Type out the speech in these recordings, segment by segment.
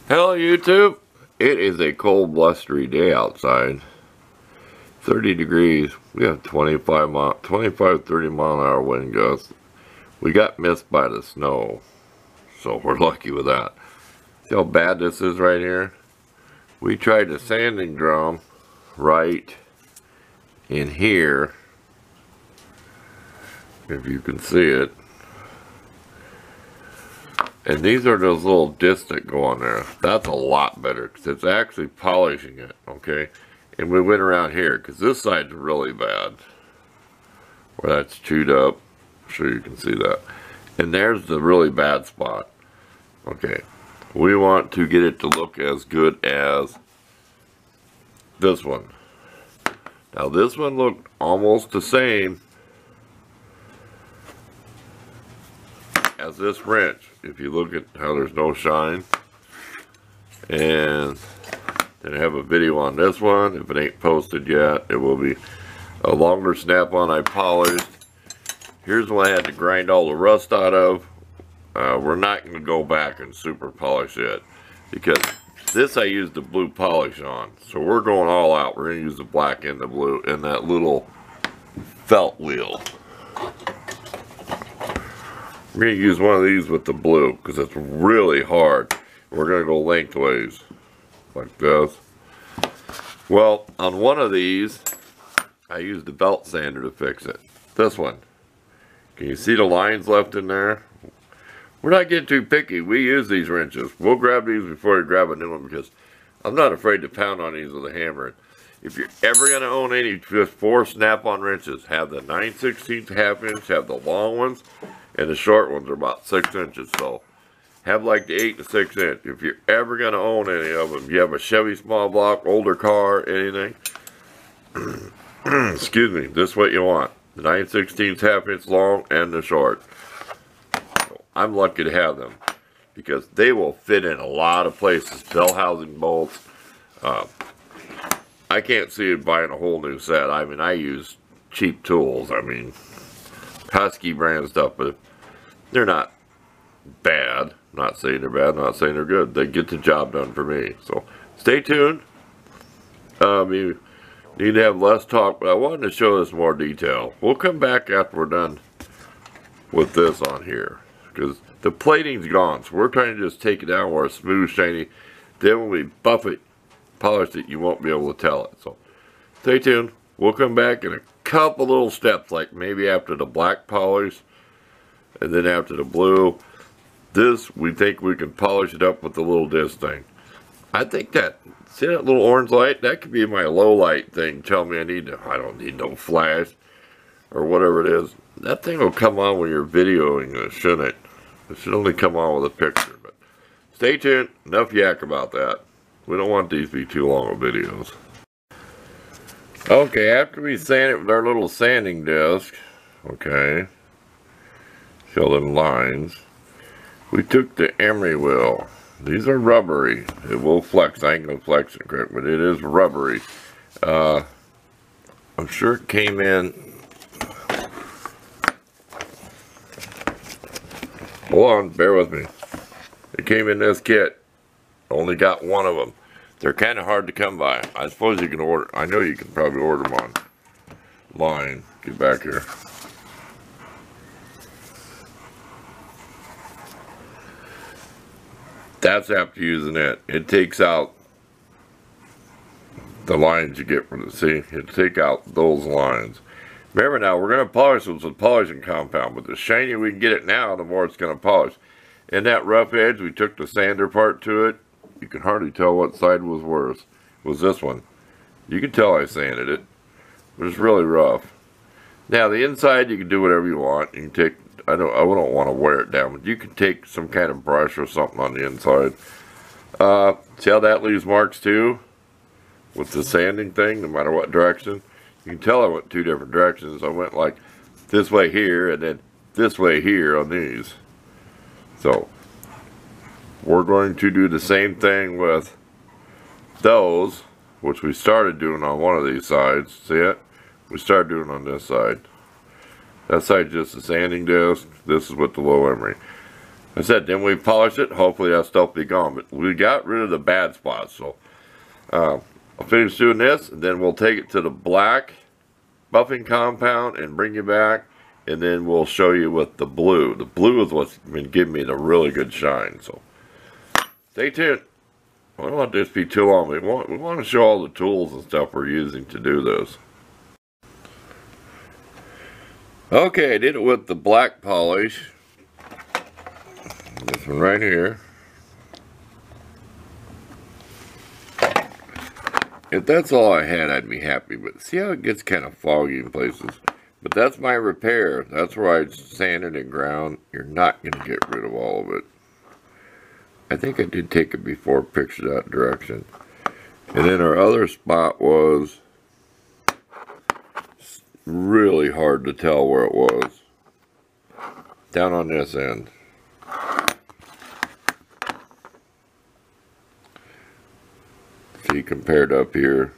Hello YouTube! It is a cold blustery day outside. 30 degrees. We have 30 mile an hour wind gusts. We got missed by the snow, so we're lucky with that. See how bad this is right here? We tried the sanding drum right in here, if you can see it. And these are those little discs that go on there. That's a lot better because it's actually polishing it, okay? And we went around here because this side's really bad, where that's chewed up. I'm sure you can see that. And there's the really bad spot. Okay, we want to get it to look as good as this one. Now this one looked almost the same as this wrench. If you look at how there's no shine. And then I have a video on this one. If it ain't posted yet, it will be a longer snap-on I polished. Here's one I had to grind all the rust out of. We're not going to go back and super polish it, because this I used the blue polish on. So we're going all out. We're going to use the black and the blue and that little felt wheel. We're going to use one of these with the blue because it's really hard. We're going to go lengthways like this. Well, on one of these, I used the belt sander to fix it. This one. Can you see the lines left in there? We're not getting too picky. We use these wrenches. We'll grab these before we grab a new one because I'm not afraid to pound on these with a hammer. If you're ever going to own any just 4 snap-on wrenches, have the 9/16 half inch, have the long ones, and the short ones are about 6 inches. So have like the 8 to 6 inch. If you're ever going to own any of them, you have a Chevy small block, older car, anything, excuse me, this is what you want. The 9/16 half inch long and the short. So I'm lucky to have them because they will fit in a lot of places. Bell housing bolts. I can't see it buying a whole new set. I mean, I use cheap tools. I mean, Husky brand stuff, but they're not bad. Not saying they're bad, not saying they're good. They get the job done for me. So stay tuned. You need to have less talk, but I wanted to show this more detail. We'll come back after we're done with this on here, because the plating's gone. So we're trying to just take it down where it's smooth, shiny. Then when we buff it, polish it, you won't be able to tell it. So stay tuned. We'll come back in a couple little steps, like maybe after the black polish and then after the blue. This, we think we can polish it up with the little disc thing. I think that, see that little orange light? That could be my low light thing. Tell me I don't need no flash or whatever it is. That thing will come on when you're videoing this, shouldn't it? It should only come on with a picture. But stay tuned. Enough yak about that. We don't want these to be too long of videos. Okay, after we sand it with our little sanding disc, okay, show them lines, we took the emery wheel. These are rubbery. It will flex. I ain't gonna flex it correct, but it is rubbery. I'm sure it came in. Hold on, bear with me. It came in this kit. Only got one of them. They're kind of hard to come by. I suppose you can order. I know you can probably order them online. Get back here. That's after using it. It takes out the lines you get from the, see? It take out those lines. Remember now, we're going to polish this with polishing compound, but the shinier we can get it now, the more it's going to polish. In that rough edge, we took the sander part to it. You can hardly tell what side was worse. It was this one. You can tell I sanded it, but it's really rough. Now the inside, you can do whatever you want. You can take, I don't want to wear it down, but you can take some kind of brush or something on the inside. See how that leaves marks too? With the sanding thing, no matter what direction. You can tell I went 2 different directions. I went like this way here, and then this way here on these. So we're going to do the same thing with those, which we started doing on one of these sides. See it? We started doing on this side. That side's just a sanding disc. This is with the low emery. I said, then we polish it. Hopefully that stuff will be gone. But we got rid of the bad spots. So I'll finish doing this, and then we'll take it to the black buffing compound and bring you back. And then we'll show you with the blue. The blue is what's been giving me the really good shine. So stay tuned. I don't want this to be too long. We want to show all the tools and stuff we're using to do this. Okay, I did it with the black polish. This one right here. If that's all I had, I'd be happy. But see how it gets kind of foggy in places? But that's my repair. That's where I sanded and ground. You're not going to get rid of all of it. I think I did take a before picture that direction. And then our other spot was really hard to tell where it was. Down on this end. See, compared up here.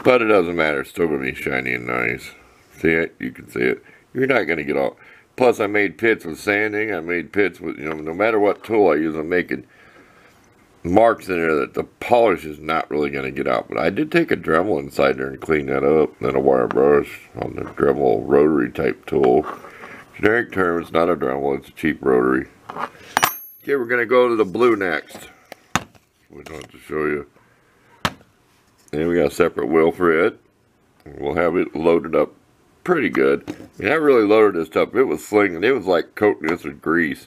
But it doesn't matter. It's still going to be shiny and nice. See it? You can see it. You're not going to get all... Plus, I made pits with sanding. I made pits with, you know, no matter what tool I use, I'm making marks in there that the polish is not really going to get out. But I did take a Dremel inside there and clean that up. And then a wire brush on the Dremel rotary type tool. Generic term, it's not a Dremel, it's a cheap rotary. Okay, we're going to go to the blue next. We don't have to show you. And we got a separate wheel for it. We'll have it loaded up pretty good. I mean, I really loaded this stuff. It was slinging. It was like coating this with grease.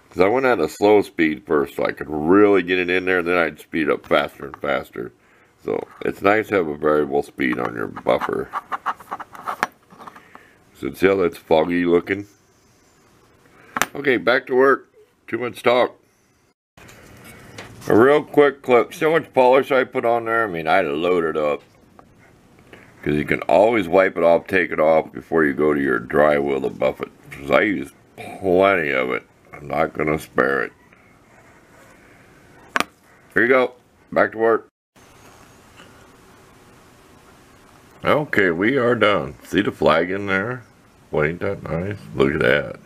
Because I went at a slow speed first so I could really get it in there. Then I'd speed up faster and faster. So it's nice to have a variable speed on your buffer. So see how that's foggy looking? Okay, back to work. Too much talk. A real quick clip. See how much polish I put on there? I mean, I loaded up. Because you can always wipe it off, take it off before you go to your dry wheel to buff it. Because I use plenty of it. I'm not going to spare it. Here you go. Back to work. Okay, we are done. See the flag in there? Boy, ain't that nice? Look at that.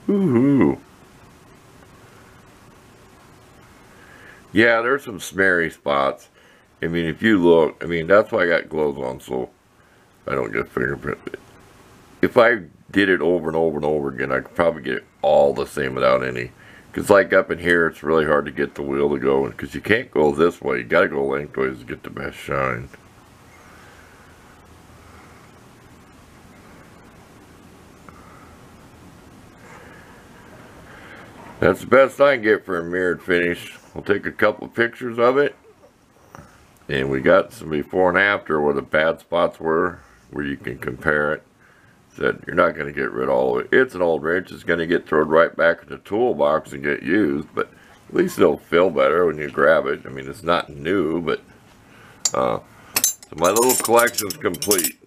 Woohoo. Yeah, there's some smeary spots. I mean, if you look, I mean, that's why I got gloves on, so I don't get fingerprint. If I did it over and over and over again, I could probably get it all the same without any. Because like up in here, it's really hard to get the wheel to go. Because you can't go this way. You got to go lengthways to get the best shine. That's the best I can get for a mirrored finish. We'll take a couple of pictures of it. And we got some before and after where the bad spots were, where you can compare it. Said you're not going to get rid of all of it. It's an old wrench. It's going to get thrown right back in the toolbox and get used, but at least it'll feel better when you grab it. I mean, it's not new, but so my little collection's complete.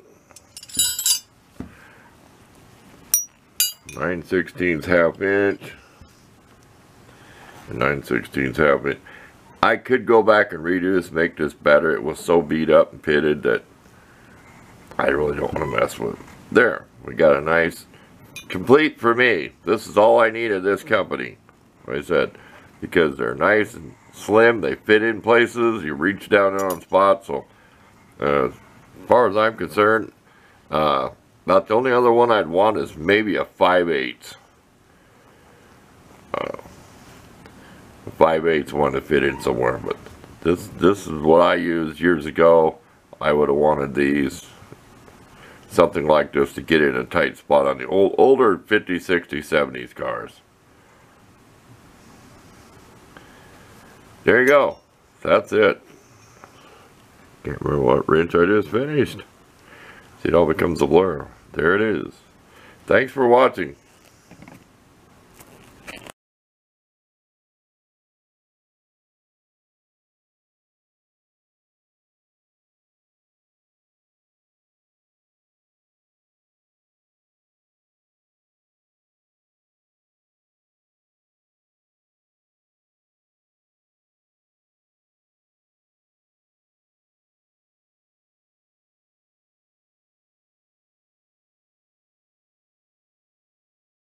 9/16 half inch and 9/16 half inch. I could go back and redo this, make this better. It was so beat up and pitted that I really don't want to mess with it. There, we got a nice, complete for me. This is all I need of this company, like I said, because they're nice and slim. They fit in places. You reach down on spots. So as far as I'm concerned, about the only other one I'd want is maybe a 5/8. 5/8 one to fit in somewhere, but this is what I used years ago. I would have wanted these, something like this to get in a tight spot on the older 50s, 60s, 70s cars. There you go. That's it. Can't remember what wrench I just finished. See, it all becomes a blur. There it is. Thanks for watching.